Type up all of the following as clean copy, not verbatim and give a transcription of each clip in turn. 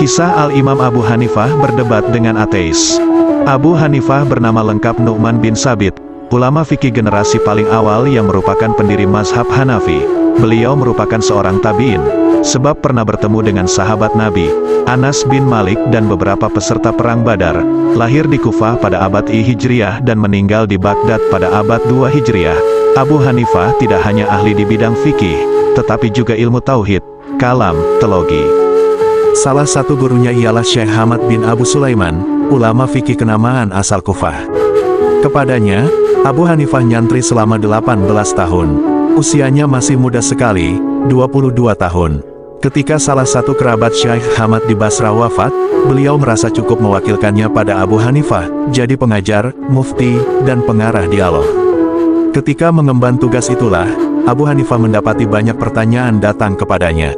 Kisah Al-Imam Abu Hanifah berdebat dengan ateis. Abu Hanifah bernama lengkap Nu'man bin Sabit, ulama fikih generasi paling awal yang merupakan pendiri mazhab Hanafi. Beliau merupakan seorang tabi'in, sebab pernah bertemu dengan sahabat Nabi, Anas bin Malik dan beberapa peserta perang Badar. Lahir di Kufah pada abad I Hijriah dan meninggal di Baghdad pada abad II Hijriah. Abu Hanifah tidak hanya ahli di bidang fikih, tetapi juga ilmu tauhid, kalam, teologi. Salah satu gurunya ialah Syekh Hamad bin Abu Sulaiman, ulama fikih kenamaan asal Kufah. Kepadanya, Abu Hanifah nyantri selama 18 tahun. Usianya masih muda sekali, 22 tahun. Ketika salah satu kerabat Syekh Hamad di Basra wafat, beliau merasa cukup mewakilkannya pada Abu Hanifah, jadi pengajar, mufti, dan pengarah dialog. Ketika mengemban tugas itulah, Abu Hanifah mendapati banyak pertanyaan datang kepadanya.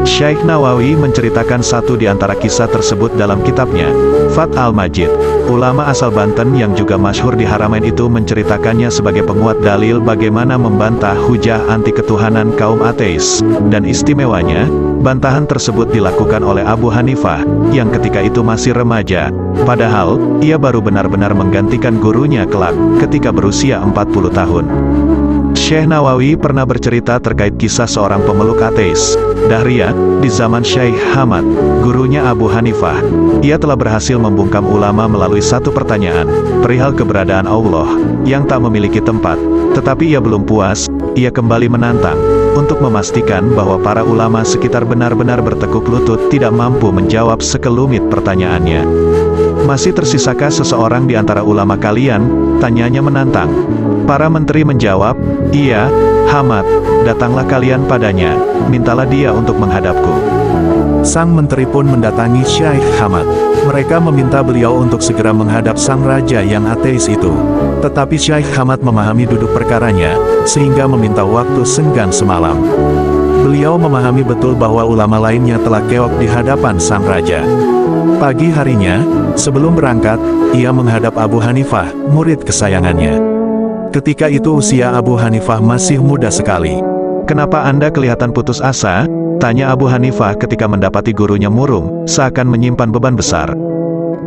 Syekh Nawawi menceritakan satu di antara kisah tersebut dalam kitabnya, Fath al-Majid. Ulama asal Banten yang juga masyhur di Haramain itu menceritakannya sebagai penguat dalil bagaimana membantah hujah anti ketuhanan kaum ateis, dan istimewanya, bantahan tersebut dilakukan oleh Abu Hanifah, yang ketika itu masih remaja. Padahal, ia baru benar-benar menggantikan gurunya kelak, ketika berusia 40 tahun. Syekh Nawawi pernah bercerita terkait kisah seorang pemeluk ateis, Dahriyah, di zaman Syekh Hamad, gurunya Abu Hanifah. Ia telah berhasil membungkam ulama melalui satu pertanyaan, perihal keberadaan Allah, yang tak memiliki tempat. Tetapi ia belum puas, ia kembali menantang, untuk memastikan bahwa para ulama sekitar benar-benar bertekuk lutut tidak mampu menjawab sekelumit pertanyaannya. Masih tersisakah seseorang di antara ulama kalian? Tanyanya menantang. Para menteri menjawab, iya, Hamad, datanglah kalian padanya, mintalah dia untuk menghadapku. Sang menteri pun mendatangi Syekh Hamad. Mereka meminta beliau untuk segera menghadap sang raja yang ateis itu. Tetapi Syekh Hamad memahami duduk perkaranya, sehingga meminta waktu senggang semalam. Beliau memahami betul bahwa ulama lainnya telah keok di hadapan sang raja. Pagi harinya, sebelum berangkat, ia menghadap Abu Hanifah, murid kesayangannya. Ketika itu usia Abu Hanifah masih muda sekali. Kenapa Anda kelihatan putus asa? Tanya Abu Hanifah ketika mendapati gurunya murung, seakan menyimpan beban besar.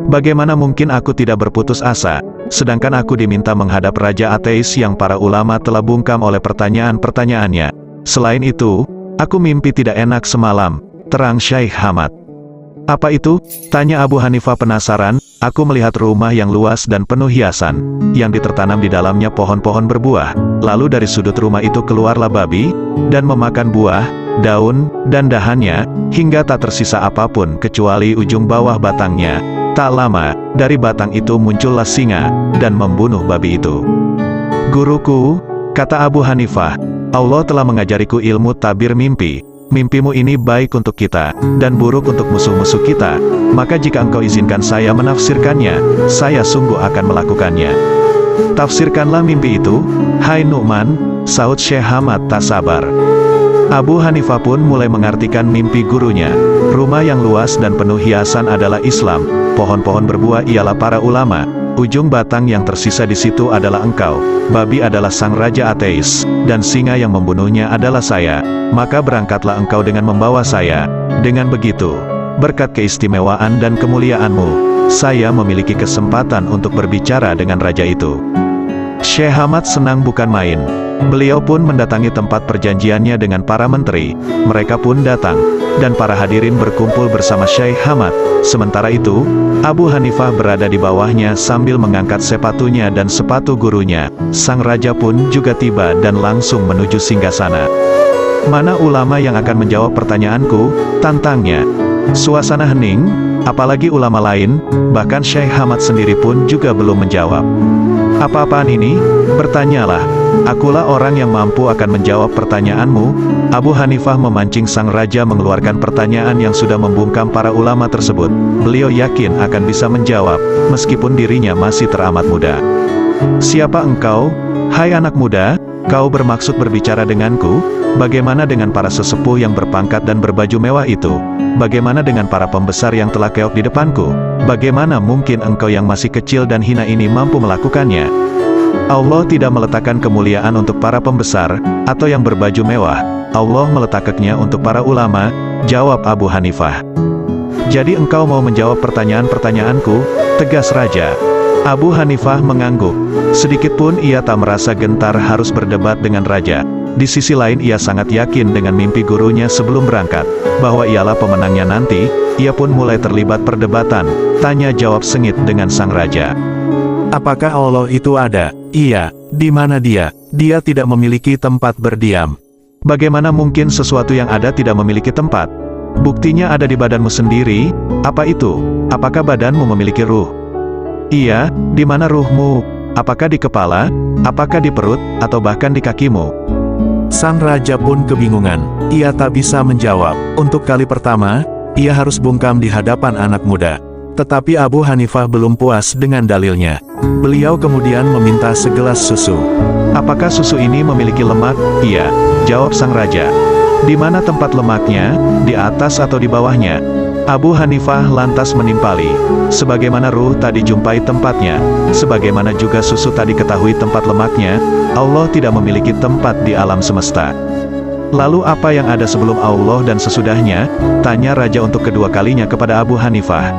Bagaimana mungkin aku tidak berputus asa, sedangkan aku diminta menghadap raja ateis yang para ulama telah bungkam oleh pertanyaan-pertanyaannya. Selain itu, aku mimpi tidak enak semalam, terang Syekh Hamad. Apa itu? Tanya Abu Hanifah penasaran. Aku melihat rumah yang luas dan penuh hiasan, yang ditertanam di dalamnya pohon-pohon berbuah. Lalu dari sudut rumah itu keluarlah babi, dan memakan buah, daun, dan dahannya, hingga tak tersisa apapun kecuali ujung bawah batangnya. Tak lama, dari batang itu muncullah singa, dan membunuh babi itu. Guruku, kata Abu Hanifah, Allah telah mengajariku ilmu tabir mimpi. Mimpimu ini baik untuk kita, dan buruk untuk musuh-musuh kita. Maka jika engkau izinkan saya menafsirkannya, saya sungguh akan melakukannya. Tafsirkanlah mimpi itu, hai Nu'man, sahut Syekh Hamad tak sabar. Abu Hanifah pun mulai mengartikan mimpi gurunya. Rumah yang luas dan penuh hiasan adalah Islam, pohon-pohon berbuah ialah para ulama, ujung batang yang tersisa di situ adalah engkau, babi adalah sang raja ateis, dan singa yang membunuhnya adalah saya. Maka berangkatlah engkau dengan membawa saya. Dengan begitu, berkat keistimewaan dan kemuliaanmu, saya memiliki kesempatan untuk berbicara dengan raja itu. Syekh Hamad senang bukan main. Beliau pun mendatangi tempat perjanjiannya dengan para menteri. Mereka pun datang, dan para hadirin berkumpul bersama Syekh Hamad. Sementara itu, Abu Hanifah berada di bawahnya sambil mengangkat sepatunya dan sepatu gurunya. Sang raja pun juga tiba dan langsung menuju singgasana. Mana ulama yang akan menjawab pertanyaanku? Tantangnya. Suasana hening, apalagi ulama lain, bahkan Syekh Hamad sendiri pun juga belum menjawab. Apa-apaan ini? Bertanyalah. Akulah orang yang mampu akan menjawab pertanyaanmu. Abu Hanifah memancing sang raja mengeluarkan pertanyaan yang sudah membungkam para ulama tersebut. Beliau yakin akan bisa menjawab, meskipun dirinya masih teramat muda. Siapa engkau? Hai anak muda, kau bermaksud berbicara denganku? Bagaimana dengan para sesepuh yang berpangkat dan berbaju mewah itu? Bagaimana dengan para pembesar yang telah keok di depanku? Bagaimana mungkin engkau yang masih kecil dan hina ini mampu melakukannya? Allah tidak meletakkan kemuliaan untuk para pembesar, atau yang berbaju mewah. Allah meletakkannya untuk para ulama, jawab Abu Hanifah. Jadi engkau mau menjawab pertanyaan-pertanyaanku? Tegas raja. Abu Hanifah mengangguk. Sedikit pun ia tak merasa gentar harus berdebat dengan raja. Di sisi lain ia sangat yakin dengan mimpi gurunya sebelum berangkat, bahwa ialah pemenangnya nanti. Ia pun mulai terlibat perdebatan, tanya jawab sengit dengan sang raja. Apakah Allah itu ada? Iya. Di mana dia? Dia tidak memiliki tempat berdiam. Bagaimana mungkin sesuatu yang ada tidak memiliki tempat? Buktinya ada di badanmu sendiri. Apa itu? Apakah badanmu memiliki ruh? Iya. Di mana ruhmu? Apakah di kepala? Apakah di perut? Atau bahkan di kakimu? Sang raja pun kebingungan. Ia tak bisa menjawab. Untuk kali pertama, ia harus bungkam di hadapan anak muda. Tetapi Abu Hanifah belum puas dengan dalilnya. Beliau kemudian meminta segelas susu. Apakah susu ini memiliki lemak? Iya, jawab sang raja. Di mana tempat lemaknya? Di atas atau di bawahnya? Abu Hanifah lantas menimpali. Sebagaimana ruh tak dijumpai tempatnya, sebagaimana juga susu tak diketahui tempat lemaknya, Allah tidak memiliki tempat di alam semesta. Lalu apa yang ada sebelum Allah dan sesudahnya? Tanya raja untuk kedua kalinya kepada Abu Hanifah.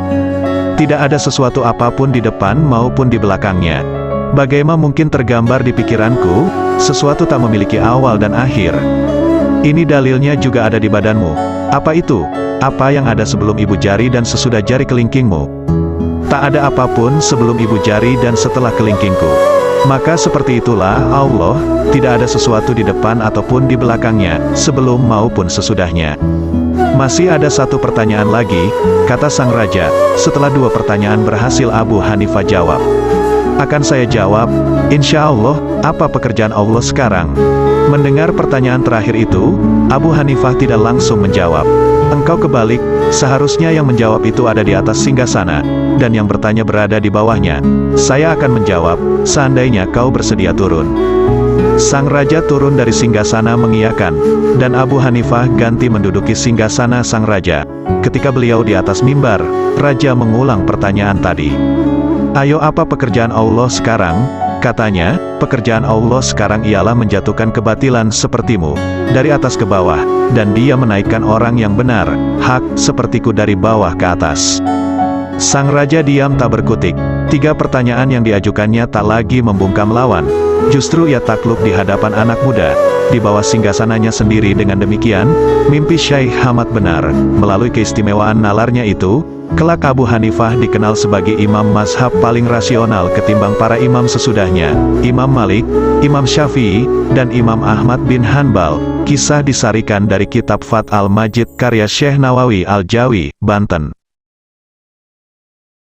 Tidak ada sesuatu apapun di depan maupun di belakangnya. Bagaimana mungkin tergambar di pikiranku, sesuatu tak memiliki awal dan akhir. Ini dalilnya juga ada di badanmu. Apa itu? Apa yang ada sebelum ibu jari dan sesudah jari kelingkingmu? Tak ada apapun sebelum ibu jari dan setelah kelingkingku. Maka seperti itulah Allah, tidak ada sesuatu di depan ataupun di belakangnya, sebelum maupun sesudahnya. Masih ada satu pertanyaan lagi, kata sang raja, setelah dua pertanyaan berhasil Abu Hanifah jawab. Akan saya jawab, insya Allah. Apa pekerjaan Allah sekarang? Mendengar pertanyaan terakhir itu, Abu Hanifah tidak langsung menjawab. Engkau kebalik, seharusnya yang menjawab itu ada di atas singgasana, dan yang bertanya berada di bawahnya. Saya akan menjawab, seandainya kau bersedia turun. Sang raja turun dari singgasana mengiyakan, dan Abu Hanifah ganti menduduki singgasana sang raja. Ketika beliau di atas mimbar, raja mengulang pertanyaan tadi. Ayo, apa pekerjaan Allah sekarang? Katanya, pekerjaan Allah sekarang ialah menjatuhkan kebatilan sepertimu, dari atas ke bawah, dan dia menaikkan orang yang benar, hak, sepertiku dari bawah ke atas. Sang raja diam tak berkutik. Tiga pertanyaan yang diajukannya tak lagi membungkam lawan. Justru ia takluk di hadapan anak muda, di bawah singgasananya sendiri. Dengan demikian, mimpi Syekh Hamad benar. Melalui keistimewaan nalarnya itu, kelak Abu Hanifah dikenal sebagai imam mazhab paling rasional ketimbang para imam sesudahnya, Imam Malik, Imam Syafi'i, dan Imam Ahmad bin Hanbal. Kisah disarikan dari kitab Fath al-Majid karya Syekh Nawawi Al-Jawi, Banten.